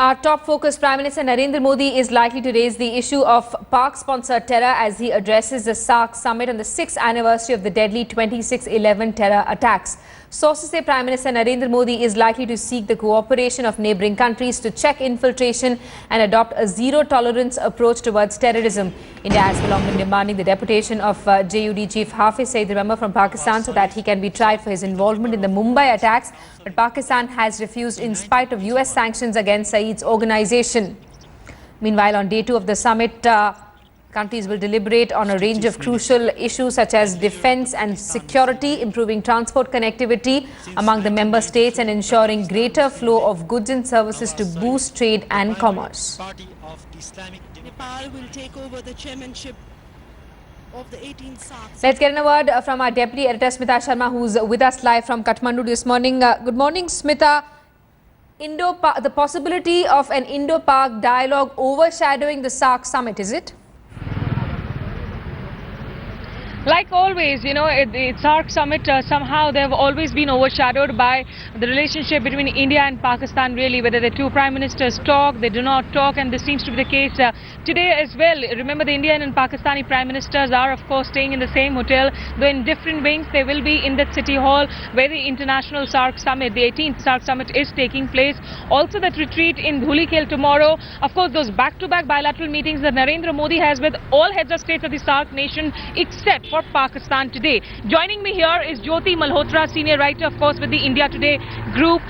Our top focus, Prime Minister Narendra Modi is likely to raise the issue of Pak-sponsored terror as he addresses the SAARC summit on the 6th anniversary of the deadly 26/11 terror attacks. Sources say Prime Minister Narendra Modi is likely to seek the cooperation of neighbouring countries to check infiltration and adopt a zero-tolerance approach towards terrorism. India has long been demanding the deportation of JUD Chief Hafiz Saeed from Pakistan so that he can be tried for his involvement in the Mumbai attacks. But Pakistan has refused in spite of US sanctions against Saeed's organisation. Meanwhile, on day 2 of the summit, countries will deliberate on a range of crucial issues such as defence and security, improving transport connectivity among the member states and ensuring greater flow of goods and services to boost trade and commerce. Nepal will take over the chairmanship of the 18th SAARC. Let's get a word from our Deputy Editor Smita Sharma, who's with us live from Kathmandu this morning. Good morning, Smita. The possibility of an Indo-Pak dialogue overshadowing the SAARC summit, is it? Like always, you know, the SAARC summit, somehow they have always been overshadowed by the relationship between India and Pakistan, really, whether the two prime ministers talk, they do not talk, and this seems to be the case today as well. Remember, the Indian and Pakistani prime ministers are, of course, staying in the same hotel, though in different wings. They will be in that city hall where the international SAARC summit, the 18th SAARC summit, is taking place. Also, that retreat in Dhulikhel tomorrow. Of course, those back-to-back bilateral meetings that Narendra Modi has with all heads of state of the SAARC nation, except for Pakistan today. Joining me here is Jyoti Malhotra, senior writer, of course, with the India Today group.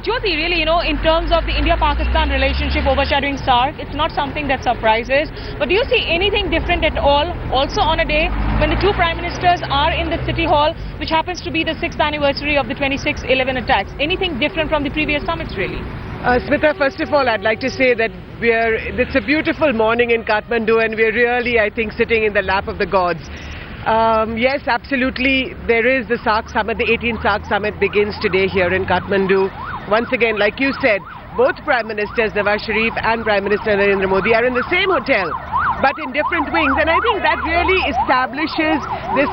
Jyoti, really, you know, in terms of the India-Pakistan relationship overshadowing SAARC, it's not something that surprises. But do you see anything different at all, also on a day when the two prime ministers are in the city hall, which happens to be the 6th anniversary of the 26/11 attacks? Anything different from the previous summits, really? Smita, first of all, I'd like to say that it's a beautiful morning in Kathmandu, and we're really, I think, sitting in the lap of the gods. Yes, absolutely. There is the SAARC summit. The 18th SAARC summit begins today here in Kathmandu. Once again, like you said, both Prime Ministers Nawaz Sharif and Prime Minister Narendra Modi are in the same hotel, but in different wings. And I think that really establishes this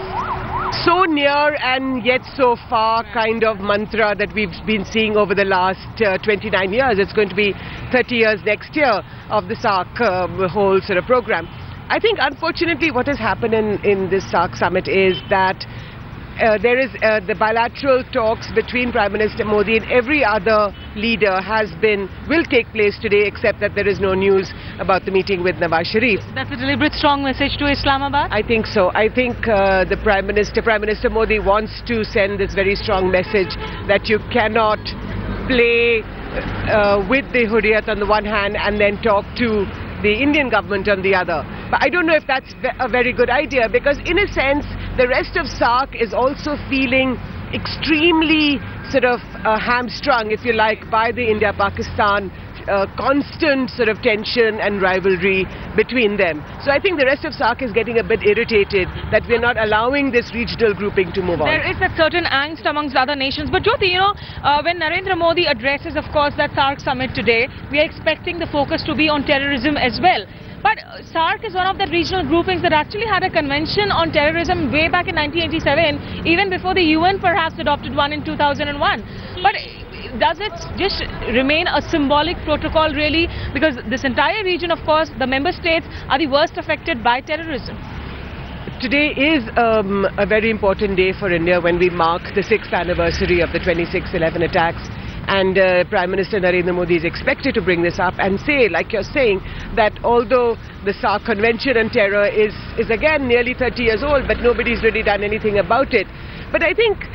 so near and yet so far kind of mantra that we've been seeing over the last 29 years. It's going to be 30 years next year of the SAARC whole sort of program. I think, unfortunately, what has happened in this SAARC summit is that there is the bilateral talks between Prime Minister Modi and every other leader will take place today, except that there is no news about the meeting with Nawaz Sharif. That's a deliberate strong message to Islamabad? I think so. I think the Prime Minister Modi wants to send this very strong message that you cannot play with the Hurriyat on the one hand and then talk to the Indian government on the other. But I don't know if that's a very good idea, because in a sense the rest of SAARC is also feeling extremely sort of hamstrung, if you like, by the India-Pakistan constant sort of tension and rivalry between them. So I think the rest of SAARC is getting a bit irritated that we're not allowing this regional grouping to move on. There is a certain angst amongst other nations. But Jyoti, you know, when Narendra Modi addresses, of course, that SAARC summit today, we are expecting the focus to be on terrorism as well. But SAARC is one of the regional groupings that actually had a convention on terrorism way back in 1987, even before the UN perhaps adopted one in 2001. But does it just remain a symbolic protocol, really? Because this entire region, of course, the member states are the worst affected by terrorism. Today is a very important day for India when we mark the 6th anniversary of the 26/11 attacks. And Prime Minister Narendra Modi is expected to bring this up and say, like you're saying, that although the SAARC Convention on Terror is again nearly 30 years old, but nobody's really done anything about it. But I think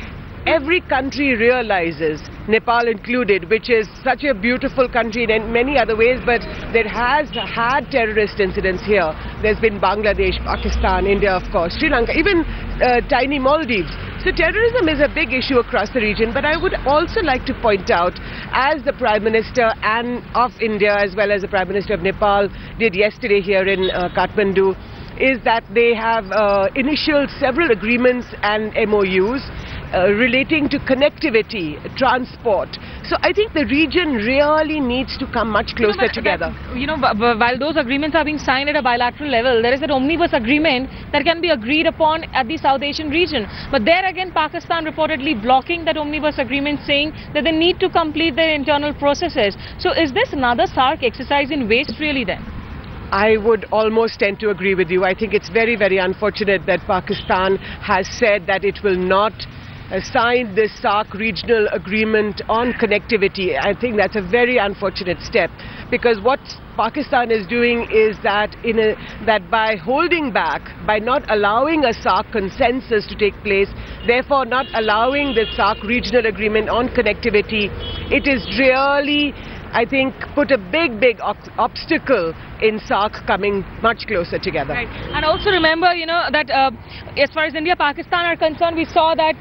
every country realizes, Nepal included, which is such a beautiful country in many other ways, but there has had terrorist incidents here. There's been Bangladesh, Pakistan, India, of course, Sri Lanka, even tiny Maldives. So terrorism is a big issue across the region, but I would also like to point out, as the Prime Minister of India as well as the Prime Minister of Nepal did yesterday here in Kathmandu, is that they have initialed several agreements and MOUs. relating to connectivity, transport. So I think the region really needs to come much closer together. While those agreements are being signed at a bilateral level, there is an omnibus agreement that can be agreed upon at the South Asian region. But there again, Pakistan reportedly blocking that omnibus agreement, saying that they need to complete their internal processes. So is this another SAARC exercise in waste really then? I would almost tend to agree with you. I think it's very, very unfortunate that Pakistan has said that it will not sign this SAARC regional agreement on connectivity. I think that's a very unfortunate step, because what Pakistan is doing is that that by holding back, by not allowing a SAARC consensus to take place, therefore not allowing the SAARC regional agreement on connectivity, it is really, I think, put a big obstacle in SAARC coming much closer together. Right. And also remember, that as far as India-Pakistan are concerned, we saw that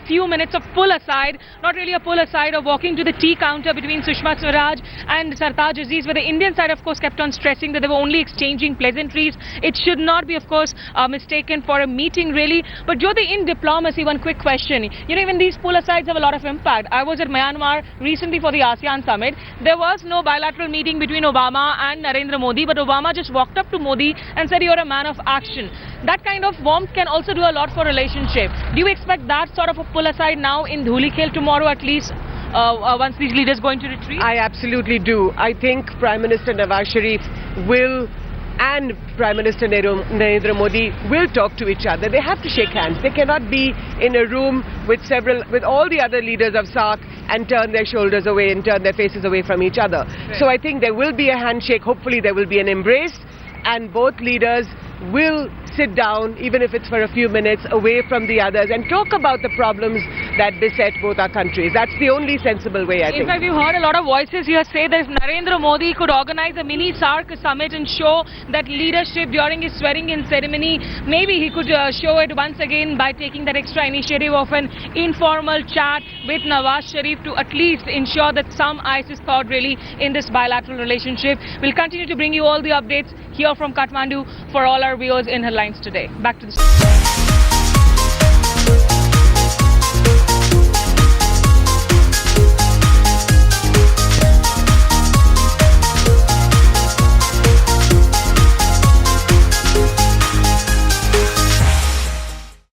few minutes of pull aside, not really a pull aside, of walking to the tea counter between Sushma Swaraj and Sartaj Aziz, where the Indian side, of course, kept on stressing that they were only exchanging pleasantries. It should not be, of course, mistaken for a meeting, really. But Jyoti, in diplomacy, one quick question. Even these pull asides have a lot of impact. I was at Myanmar recently for the ASEAN summit. There was no bilateral meeting between Obama and Narendra Modi, but Obama just walked up to Modi and said, "You're a man of action." That kind of warmth can also do a lot for relationship. Do you expect that sort of a pull aside now in Dhulikhel tomorrow, at least, once these leaders going to retreat? I absolutely do. I think Prime Minister Nawaz Sharif and Prime Minister Narendra Modi will talk to each other. They have to shake hands. They cannot be in a room with all the other leaders of SAARC and turn their shoulders away and turn their faces away from each other. Right. So I think there will be a handshake. Hopefully there will be an embrace, and both leaders will sit down, even if it's for a few minutes, away from the others and talk about the problems that beset both our countries. That's the only sensible way, I think. In fact, we've heard a lot of voices here say that if Narendra Modi could organize a mini SAARC summit and show that leadership during his swearing-in ceremony, maybe he could show it once again by taking that extra initiative of an informal chat with Nawaz Sharif to at least ensure that some ice is thawed really in this bilateral relationship. We'll continue to bring you all the updates here from Kathmandu for all our viewers in Headlines Today. Back to the studio.